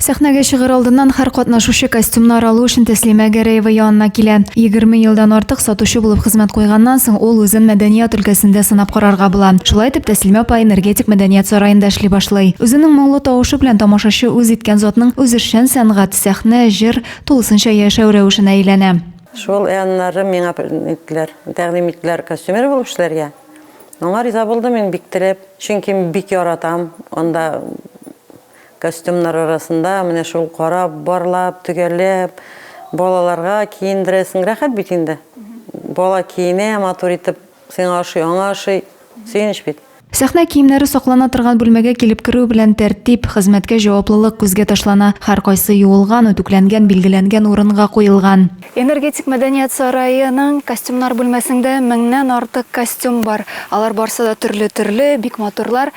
Сәхнәгә чыгыр алдыннан һәр катнашучы костюмнар алу өчен Тәслимә Гәрәева янына килә. 20 елдан артык сатучы булып хезмәт куйганнан соң ул үзен мәдәният өлкәсендә сынап карарга була. Шулай итеп Тәслимә апа энергетик мәдәният сараенда эшли башлый. Үзенең моңлы тавышы белән тамашачы үз иткән затның үзешчән сәнгать, сәхнә, җыр тулысынча яшәү рәвешенә әйләнә. Шул яннары миңа тәкъдим иттеләр костюмер булып эшләргә. Аңа риза булдым мин бик теләп, чөнки бик яратам. Анда костюмнар арасында менә шул карап, барлап, төгәлләп, балаларга киендерәсең рәхәт бит инде. Бала киенә, матур итеп, сиңа ашый, аңа ашый, сөенеч бит. Сәхнә киемнәре саклана торган бүлмәгә килеп керү белән тәртип, хезмәткә җаваплылык күзгә ташлана. Һәр кайсы юылган, үтүкләнгән, билгеләнгән урынга куелган. Энергетик мәдәният сараеның костюмнар бүлмәсендә 1000нән артык костюм бар. Алар барсы да төрле, бик матурлар.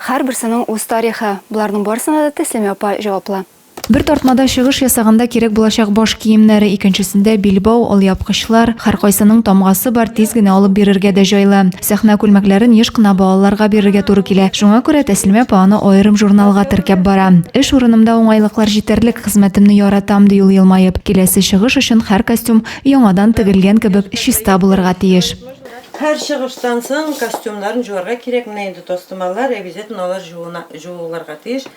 Һәрберсенең үз тарихы. Буларның барсына да Тәслимә апа җаваплы. Бер тартмада чыгыш ясаганда кирәк булачак баш киемнәре, икенчесендә билбау, алъяпкычлар, һәр кайсының тамгасы бар, тиз генә алып бирергә дә җайлы. Сәхнә күлмәкләрен еш кына балаларга бирергә туры килә. Шуңа күрә Тәслимә апа аны аерым журналга теркәп бара. Эш урынымда уңайлыклар җитәрлек, хезмәтемне яратам ди ул елмаеп. Киләсе чыгыш өчен һәр костюм яңадан тегелгән кебек чиста булырга тиеш. Һәр чыгыштан соң костюмнарын жуарга кирәк. Менә инде тостымалар, обязательно алар жуылырга тиеш.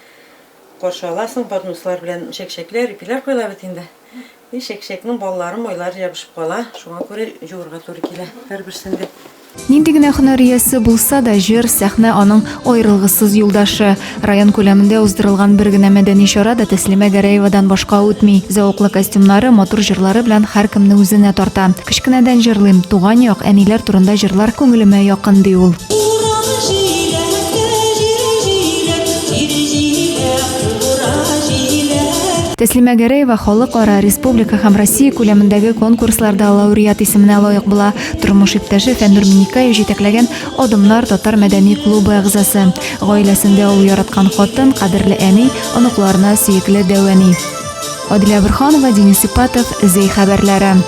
Каршы аласың, поднослар белән чәкчәкләр, ипиләр куела бит инде. Чәкчәкнең баллары, мойлары ябышып кала. Шуңа күрә жуарга туры килә һәрберсендә. Нинди генә һөнәр иясе булса да, җыр, сәхнә аның аерылгысыз юлдашы. Район күләмендә уздырылган бер генә мәдәни чара да Тәслимә Гәрәевадан башка үтми. Зәвыклы костюмнары, матур җырлары белән һәркемне үзенә тарта. Кечкенәдән җырлыйм, туган як, әниләр турында җырлар күңелемә якын ди ул. Тәслимә Гәрәева халыкара, республика һәм Россия күләмендәге конкурсларда лауреат исеменә лаек була. Тормыш иптәше Фәннур Миникаев җитәкләгән Адымнар татар мәдәни клубы әгъзасы. Гаиләсендә ул яраткан хатын, кадерле әни, оныкларына сөекле дәвәни. Адилә Бөрханова, Денис Ипатов, Зей хәбәрләре.